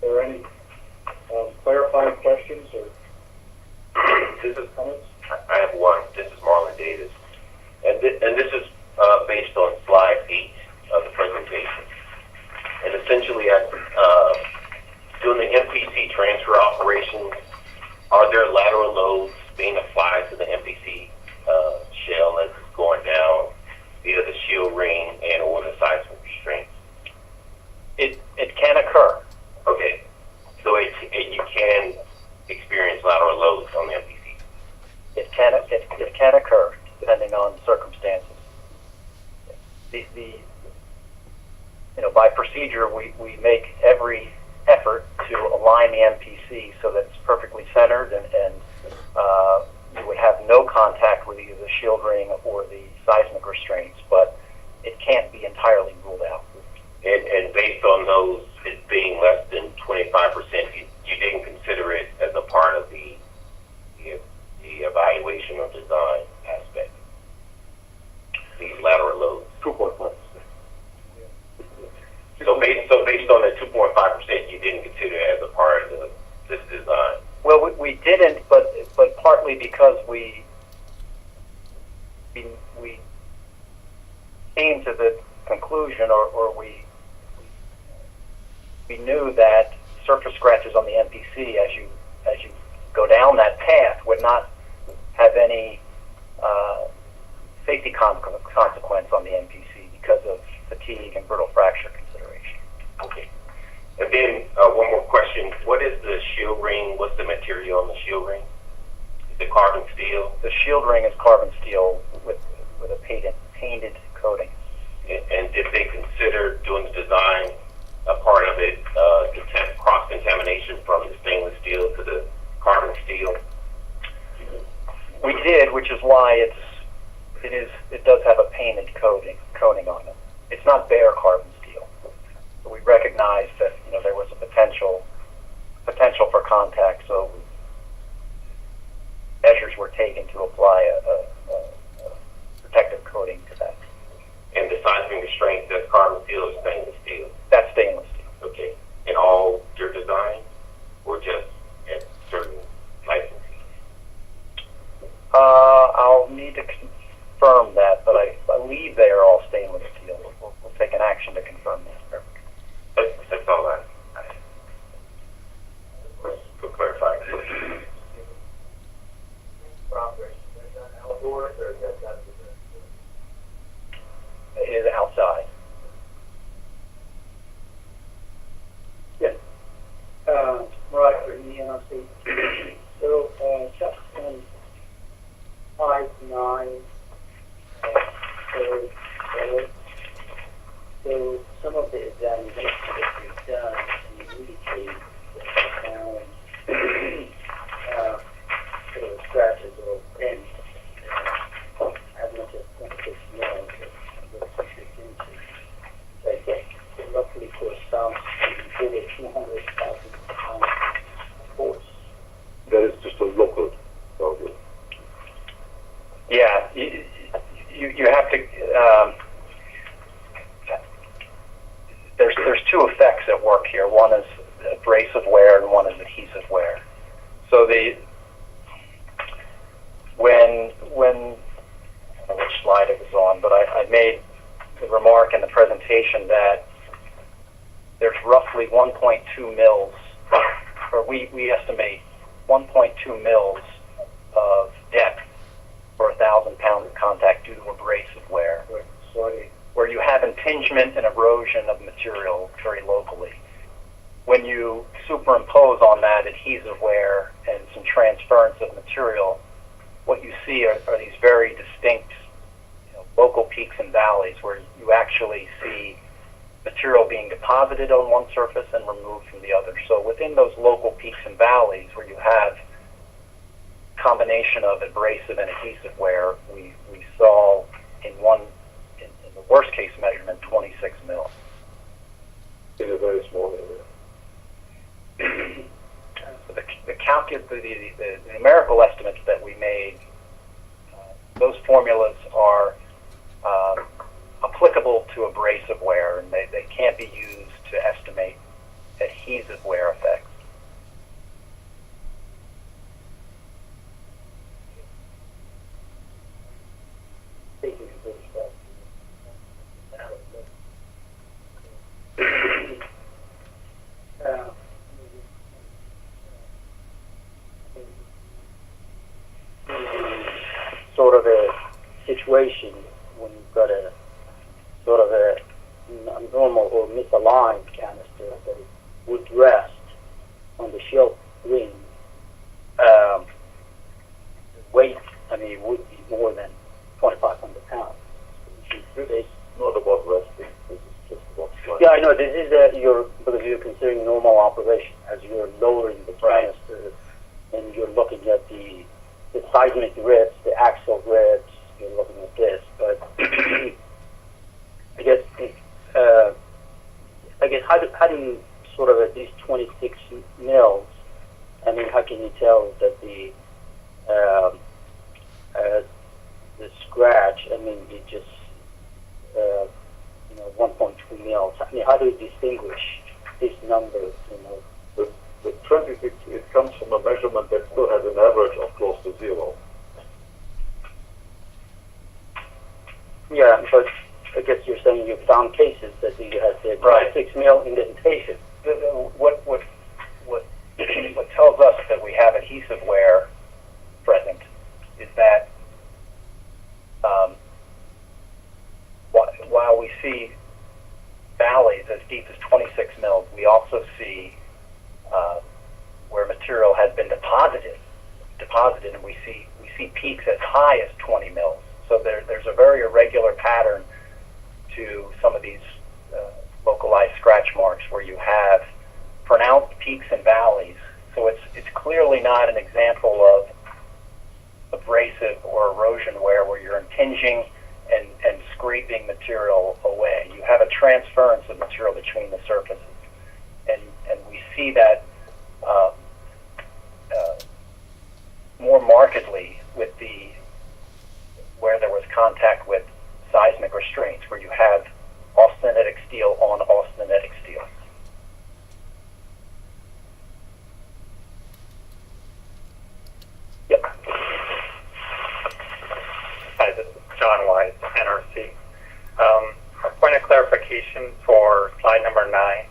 there any clarifying questions or comments? I have one. This is Marlon Davis. And this is based on slide 8 of the presentation. And essentially, doing the MPC transfer operations, are there lateral loads being applied to the MPC shell as it's going down via the shield ring and or the seismic restraints? It can occur. Okay. So you can experience lateral loads on the MPC? It can occur depending on circumstances. By procedure, we make every effort to align the MPC so that it's perfectly centered and you would have no contact with either the shield ring or the seismic restraints, but it can't be entirely ruled out. And based on those, it being less than 25%, you didn't consider it as a part of the evaluation or design aspect, these lateral loads? 2.5%. So based on the 2.5%, you didn't consider it as a part of this design? Well, we didn't, but partly because we came to the conclusion, or we knew that surface scratches on the MPC, as you go down that path, would not have any safety consequence on the MPC because of fatigue and brittle fracture consideration. Okay. And then one more question. What is the shield ring? What's the material on the shield ring? Is it carbon steel? The shield ring is carbon steel with a painted coating. And did they consider doing the design, a part of it, cross-contamination from the stainless steel to the carbon steel? We did, which is why it does have a painted coating on it. It's not bare carbon steel. But we recognized that there was a potential for contact, so measures were taken to apply a protective coating to that. And the seismic restraint, that's carbon steel or stainless steel? That's stainless steel. Okay. In all your designs, or just at certain licensees? I'll need to confirm that, but I believe they are all stainless steel. We'll take an action to confirm that. That's all I could clarify. It is outside. Yes. Right, for the NRC. So, section 5.9, so some of the examination that we've done indicate that sort of scratches or bends as much as 26 mils of 6 inches. That roughly corresponds to over 200,000 pounds of force. That is just a local value. Yeah, you have to. There's two effects at work here. One is abrasive wear and one is adhesive wear. So when I don't know which slide it was on, but I made the remark in the presentation that there's roughly 1.2 mils, or we estimate 1.2 mils of depth for 1,000 pounds of contact due to abrasive wear, where you have impingement and erosion of material very locally. When you superimpose on that adhesive wear and some transference of material, what you see are these very distinct local peaks and valleys where you actually see material being deposited on one surface and removed from the other. So within those local peaks and valleys where you have combination of abrasive and adhesive wear, we saw in the worst case measurement 26 mil. In a very small area. So the numerical estimates that we made, those formulas are applicable to abrasive wear, and they can't be used to estimate adhesive adhesive wear effects. Sort of a situation when you've got a sort of a normal or misaligned canister that would rest on the shelf ring. The weight, it would be more than 2,500 pounds. It's not about resting. This is just about sliding. Yeah, I know. This is because you're considering normal operation as you're lowering the canister and you're looking at the seismic ribs, the axle ribs. You're looking at this, but I guess how do you sort of at these 26 mils? How can you tell that the scratch? It just 1.2 mils. How do you distinguish these numbers? The 26, it comes from a measurement that still has an average of close to 0. Yeah, but I guess you're saying you found cases that you had the 26 mil indentation. What tells us that we have adhesive wear present is that while we see valleys as deep as 26 mils, we also see where material has been deposited, and we see peaks as high as 20 mils. So there's a very irregular pattern to some of these localized scratch marks where you have pronounced peaks and valleys. So it's clearly not an example of abrasive or erosion wear where you're impinging and scraping material away. You have a transference of material between the surfaces. And we see that more markedly with where there was contact with seismic restraints, where you have austenitic steel on austenitic steel. Yep. Hi, this is John Wise, NRC. A point of clarification for slide number 9.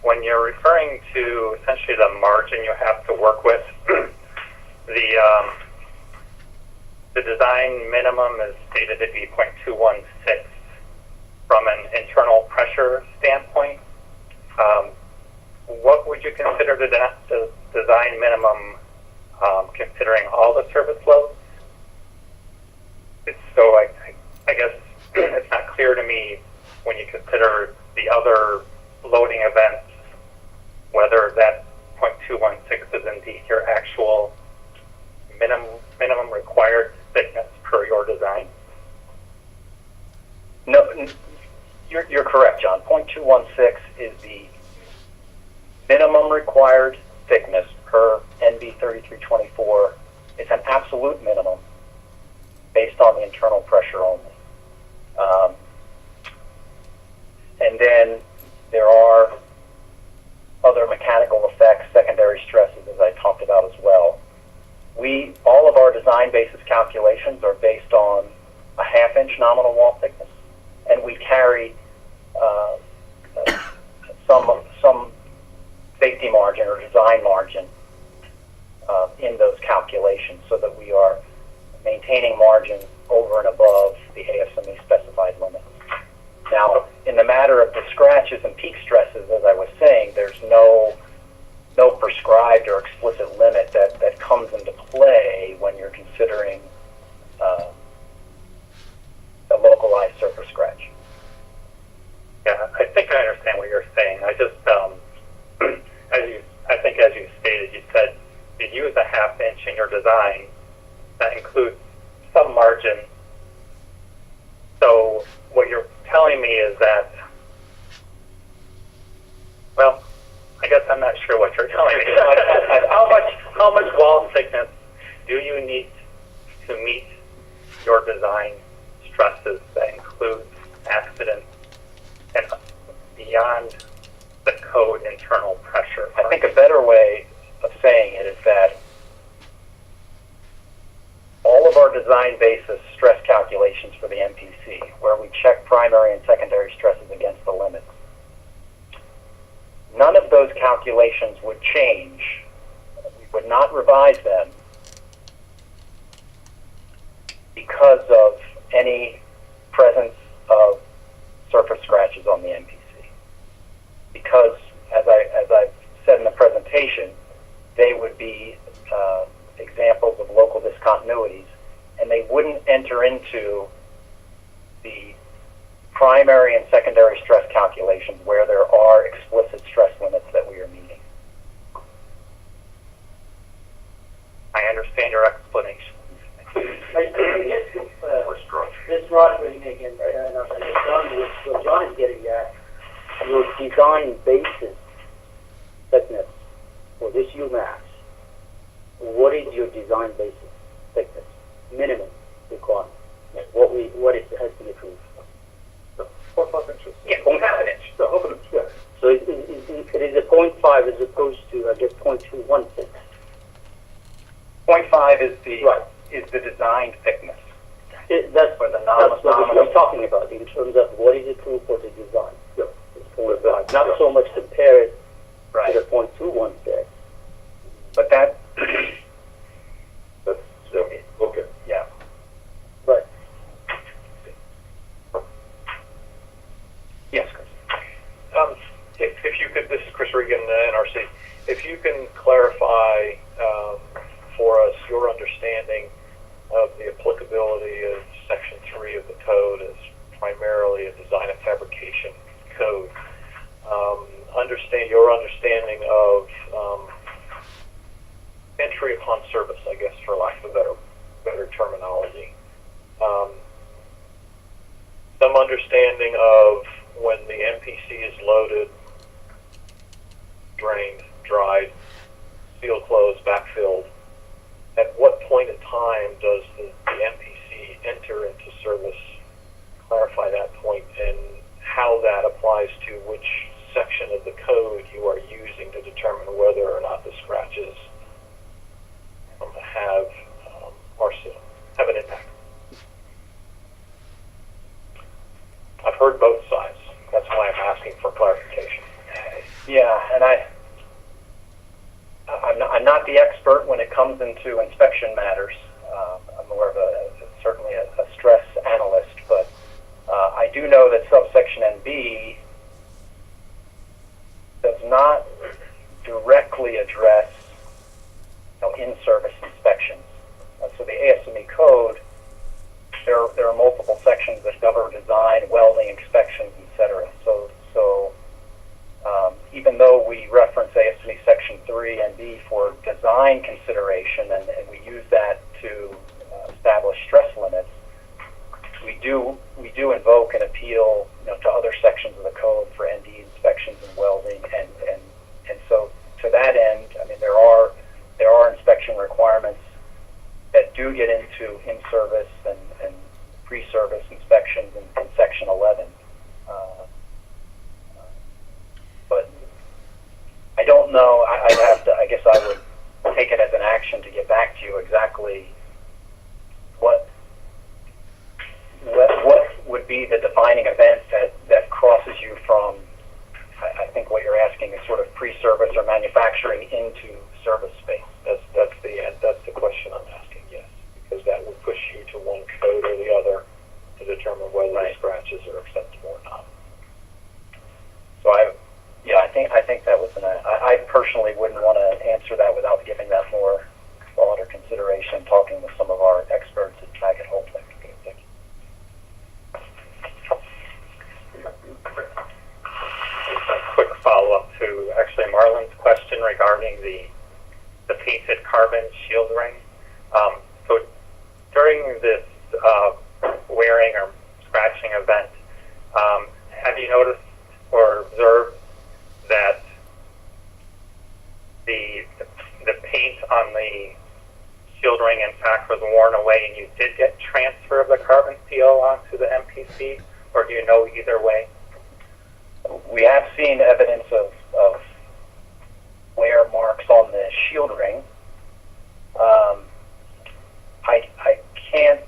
When you're referring to essentially the margin you have to work with, the design minimum is stated to be 0.216 from an internal pressure standpoint. What would you consider the design minimum considering all the service loads? So I guess it's not clear to me when you consider the other loading events whether that 0.216 is indeed your actual minimum required thickness per your design. No, you're correct, John. 0.216 is the minimum required thickness per NB 3324. It's an absolute minimum based on the internal pressure only. And then there are other mechanical effects, secondary stresses, as I talked about as well. All of our design basis calculations are based on a half-inch nominal wall thickness, and we carry some safety margin or design margin in those calculations so that we are maintaining margin over and above the ASME specified limit. Now, in the matter of the scratches and peak stresses, as I was saying, there's no prescribed or explicit limit that comes into play when you're considering a localized surface scratch. Yeah, I think I understand what you're saying. I just, as you stated, you said you use a half inch in your design. That includes some margin. So what you're telling me is that, well, I guess I'm not sure what you're telling me. How much wall thickness do you need to meet your design stresses that includes accidents and beyond the code internal pressure. I think a better way of saying it is that all of our design basis stress calculations for the MPC, where we check primary and secondary stresses against the limits, none of those calculations would change. We would not revise them because of any presence of surface scratches on the MPC. Because, as I've said in the presentation, they would be examples of local discontinuities, and they wouldn't enter into the primary and secondary stress calculations where there are explicit stress limits that we are meeting. I understand your explanation. This Roderick again, what John is getting at, your design basis thickness for this UMass, what is your design basis thickness? Minimum requirement. What it has been approved. 4.5 inches. Yeah, 0.5 inch. The half an inch, yeah. So it is a 0.5 as opposed to, I guess, 0.216. 0.5 is the Right. is the designed thickness. That's For the what nominal. we're talking about in terms of what is approved for the design. Yeah. It's 0.5. Not so much compare it Right. to the 0.216. But that, That's, yeah, okay. yeah. But Yes, Chris. If you could, this is Chris Regan, NRC. If you can clarify for us your understanding of the applicability of Section 3 of the code as primarily a design and fabrication code. Understand your understanding of entry upon service, I guess, for lack of a better terminology. Some understanding of when the MPC is loaded, drained, dried, seal closed, backfilled, at what point in time does the MPC enter into service? Clarify that point and how that applies to which section of the code you are using to determine whether or not the scratches have an impact. I've heard both sides. That's why I'm asking for clarification. Yeah, and I'm not the expert when it comes into inspection matters. I'm more of certainly a stress analyst, but I do know that subsection NB does not directly address in-service inspections. So the ASME code, there are multiple sections that govern design, welding, inspections, etc. So even though we reference ASME Section 3 and B for design consideration, and we use that to establish stress limits, we do invoke and appeal to other sections of the code for ND inspections and welding, and so to that end, I mean there are inspection requirements that do get into in-service and pre-service inspections in Section 11. But I don't know. I'd have to. I guess I would take it as an action to get back to you exactly what would be the defining event that crosses you from. I think what you're asking is sort of pre-service or manufacturing into service space. That's the question I'm asking. Yes, because that would push you to one code or the other to determine whether the scratches are acceptable or not. So I think that was I personally wouldn't want to answer that without giving that more thought or consideration, talking with some of our experts back at Holtec. A quick follow-up to actually Marlon's question regarding the painted carbon shield ring. So during this wearing or scratching event, have you noticed or observed that the paint on the shield ring in fact was worn away and you did get transfer of the carbon steel onto the MPC, or do you know either way? We have seen evidence of wear marks on the shield ring. I can't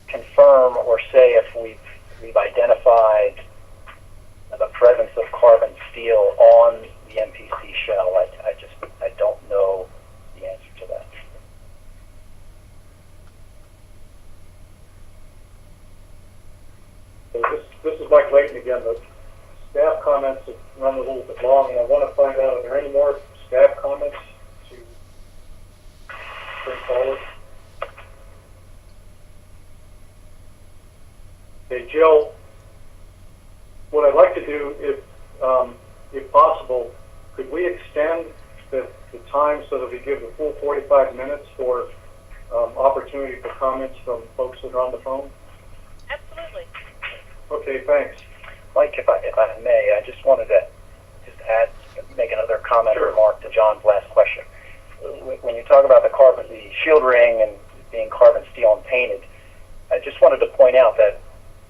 confirm or say if we've identified the presence of carbon steel on the MPC shell. I don't know the answer to that. So this is Mike Layton again. The staff comments have run a little bit long, and I want to find out, are there any more staff comments to bring forward? Okay, Jill, what I'd like to do, if possible, could we extend the time so that we give the full 45 minutes for opportunity for comments from folks that are on the phone? Absolutely. Okay, thanks. Mike, if I may, I just wanted to make another comment or remark to John's last question. When you talk about the shield ring and being carbon steel and painted, I just wanted to point out that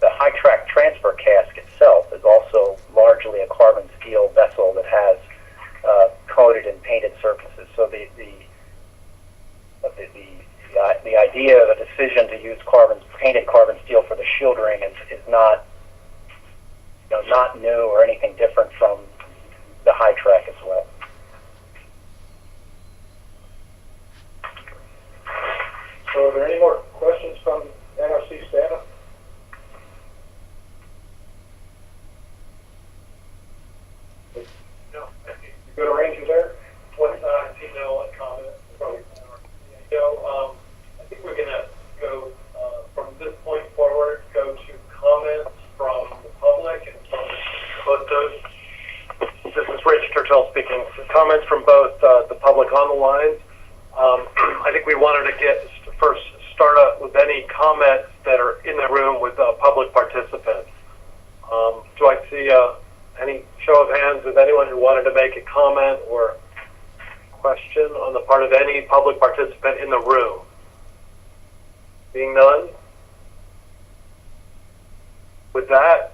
the high-track transfer cask itself is also largely a carbon steel vessel that has coated and painted surfaces. So the idea of a decision to use painted carbon steel for the shield ring is not new or anything different from the high-track as well. So are there any more questions from NRC staff? No. You good arranger there? What email and comment? So I think we're going to go from this point forward, go to comments from the public and from both those. This is Rich Turtell speaking. Comments from both the public on the lines. I think we wanted to first start out with any comments that are in the room with public participants. Do I see any show of hands of anyone who wanted to make a comment or question on the part of any public participant in the room? Being none? With that,